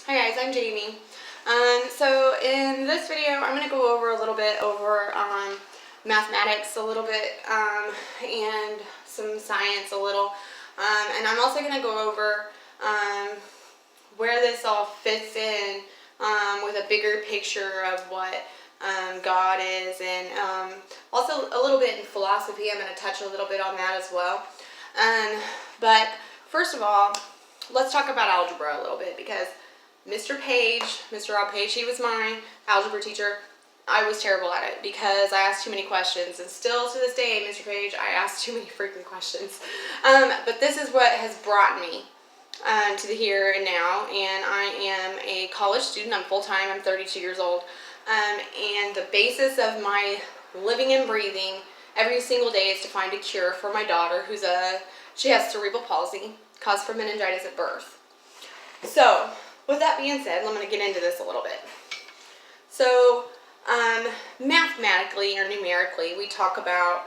Hi guys, I'm Jamie. So in this video, I'm going to go over a little bit over mathematics a little bit and some science a little. And I'm also going to go over where this all fits in with a bigger picture of what God is, and also a little bit in philosophy. I'm going to touch a little bit on that as well. But first of all, let's talk about algebra a little bit, because Mr. Rob Page, he was my algebra teacher. I was terrible at it because I asked too many questions, and still to this day, Mr. Page, I ask too many freaking questions. But this is what has brought me to the here and now, and I am a college student. I'm full-time. I'm 32 years old. And the basis of my living and breathing every single day is to find a cure for my daughter, she has cerebral palsy caused from meningitis at birth. So, with that being said, I'm going to get into this a little bit. So, mathematically or numerically, we talk about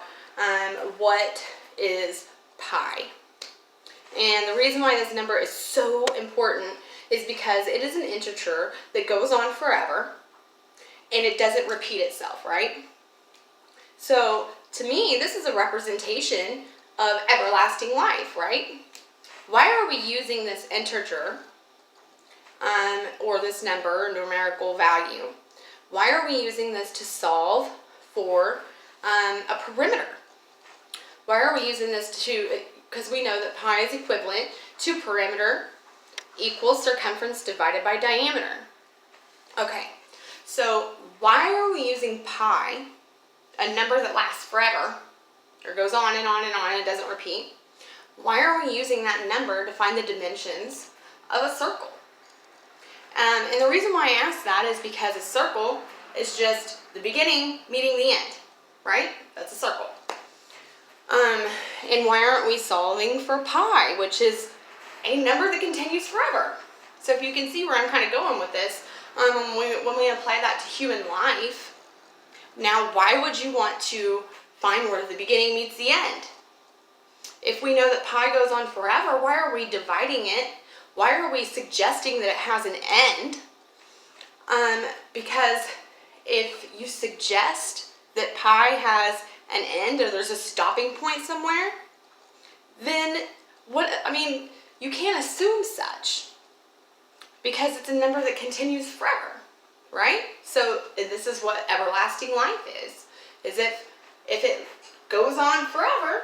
what is pi. And the reason why this number is so important is because it is an integer that goes on forever, and it doesn't repeat itself, right? So, to me, this is a representation of everlasting life, right? Why are we using this integer, or this number, numerical value? Why are we using this to solve for a perimeter? Why are we using this because we know that pi is equivalent to perimeter equals circumference divided by diameter. Okay, so why are we using pi, a number that lasts forever, or goes on and on and on and doesn't repeat? Why are we using that number to find the dimensions of a circle? And the reason why I ask that is because a circle is just the beginning meeting the end, right? That's a circle. And why aren't we solving for pi, which is a number that continues forever? So if you can see where I'm kind of going with this, when we apply that to human life, now why would you want to find where the beginning meets the end? If we know that pi goes on forever, why are we dividing it? Why are we suggesting that it has an end? Because if you suggest that pi has an end, or there's a stopping point somewhere, then you can't assume such, because it's a number that continues forever, right? So this is what everlasting life is if it goes on forever,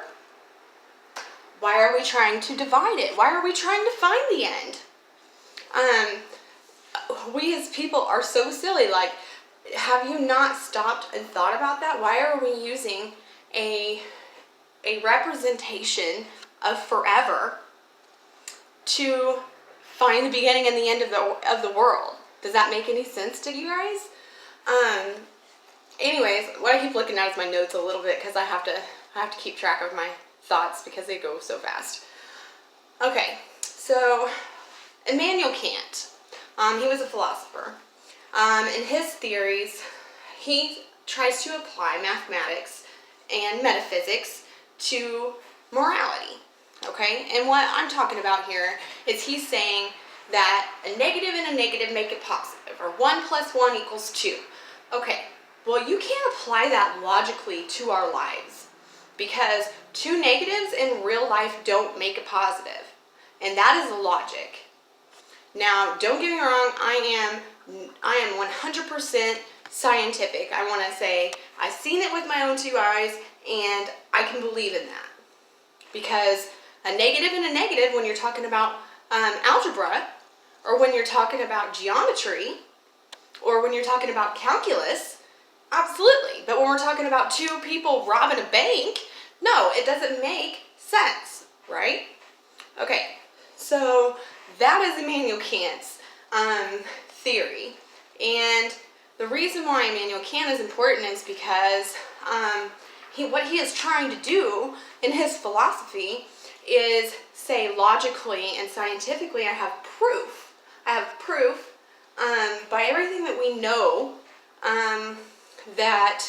why are we trying to divide it? Why are we trying to find the end? We as people are so silly. Like, have you not stopped and thought about that? Why are we using a representation of forever to find the beginning and the end of the world? Does that make any sense to you guys? Anyways, what I keep looking at is my notes a little bit, because I have to keep track of my thoughts because they go so fast. Okay, so Immanuel Kant, he was a philosopher. In his theories, he tries to apply mathematics and metaphysics to morality. Okay, and what I'm talking about here is he's saying that a negative and a negative make it positive, or 1 plus 1 equals 2. Okay, well, you can't apply that logically to our lives, because two negatives in real life don't make a positive. And that is the logic. Now, don't get me wrong, I am 100% scientific. I want to say I've seen it with my own two eyes, and I can believe in that. Because a negative and a negative, when you're talking about algebra, or when you're talking about geometry, or when you're talking about calculus, absolutely. But when we're talking about two people robbing a bank, no, it doesn't make sense, right? Okay, so that is Immanuel Kant's theory. And the reason why Immanuel Kant is important is because what he is trying to do in his philosophy is say logically and scientifically, I have proof. By everything that we know, that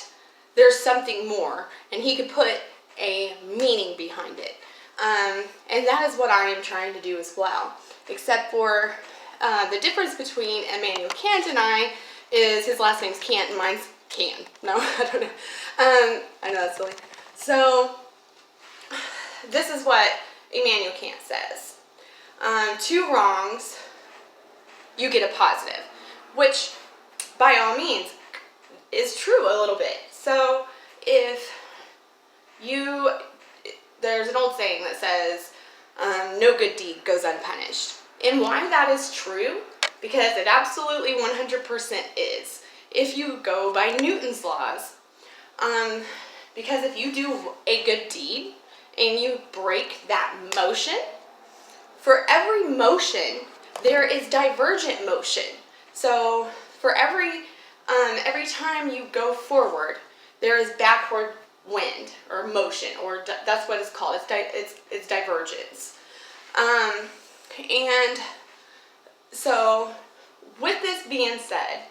there's something more, and he could put a meaning behind it. And that is what I am trying to do as well. Except for the difference between Immanuel Kant and I is his last name's Kant and mine's Can. No, I don't know. I know that's silly. So this is what Immanuel Kant says. 2 wrongs, you get a positive, which by all means is true a little bit. So if there's an old saying that says, no good deed goes unpunished. And why that is true? Because it absolutely 100% is. If you go by Newton's laws. Because if you do a good deed and you break that motion, for every motion, there is divergent motion. So for every time you go forward, there is backward wind or motion, or that's what it's called. It's divergence. And so with this being said,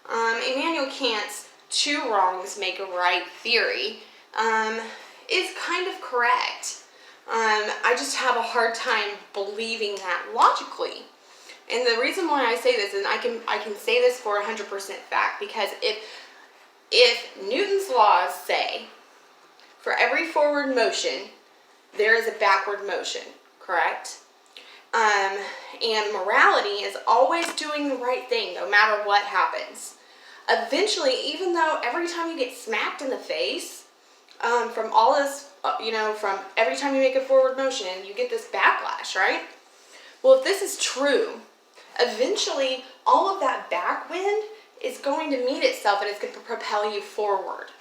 Immanuel Kant's 2 wrongs make a right theory is kind of correct. I just have a hard time believing that logically. And the reason why I say this, and I can say this for 100% fact, because if Newton's laws say for every forward motion there is a backward motion, correct? And morality is always doing the right thing no matter what happens. Eventually, even though every time you get smacked in the face, from all this, from every time you make a forward motion, you get this backlash, right? Well, if this is true, eventually all of that backwind is going to meet itself and it's going to propel you forward.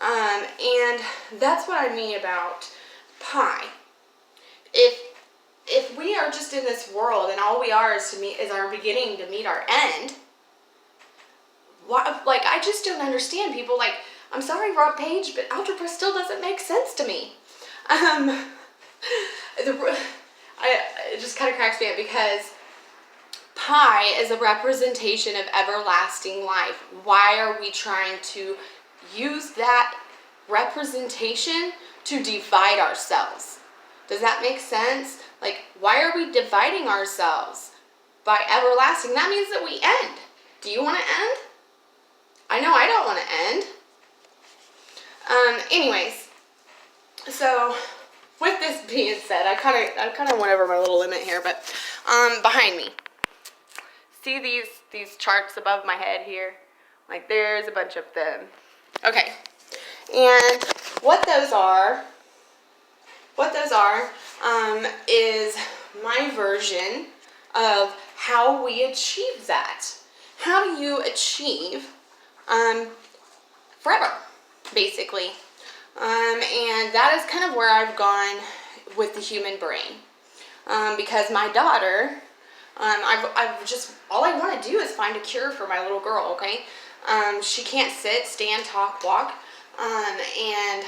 And that's what I mean about pi. If we are just in this world and all we are is our beginning to meet our end, I just don't understand people like, I'm sorry, Rob Page, but algebra still doesn't make sense to me. It just kind of cracks me up because pi is a representation of everlasting life. Why are we trying to use that representation to divide ourselves? Does that make sense? Like, why are we dividing ourselves by everlasting? That means that we end. Do you want to end? I know I don't want to end. Anyways, so with this being said, I kind of went over my little limit here, but behind me, see these charts above my head here? Like, there's a bunch of them. Okay, and what those are is my version of how we achieve that. How do you achieve forever, basically? And that is kind of where I've gone with the human brain. Because my daughter, I've just, all I want to do is find a cure for my little girl, okay? She can't sit, stand, talk, walk, and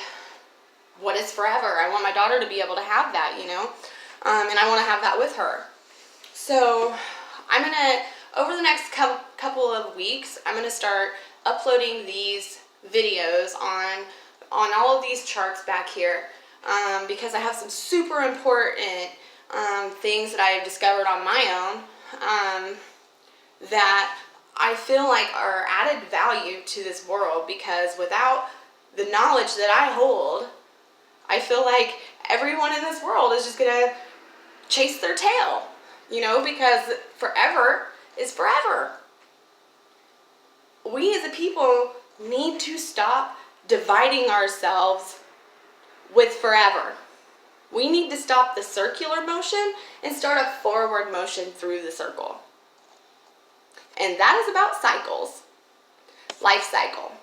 what is forever? I want my daughter to be able to have that, and I want to have that with her. So I'm going to, over the next couple of weeks, I'm going to start uploading these videos on all of these charts back here, because I have some super important things that I have discovered on my own that I feel like are added value to this world, because without the knowledge that I hold, I feel like everyone in this world is just going to chase their tail, because forever is forever. We as a people need to stop dividing ourselves with forever. We need to stop the circular motion and start a forward motion through the circle. And that is about cycles. Life cycle.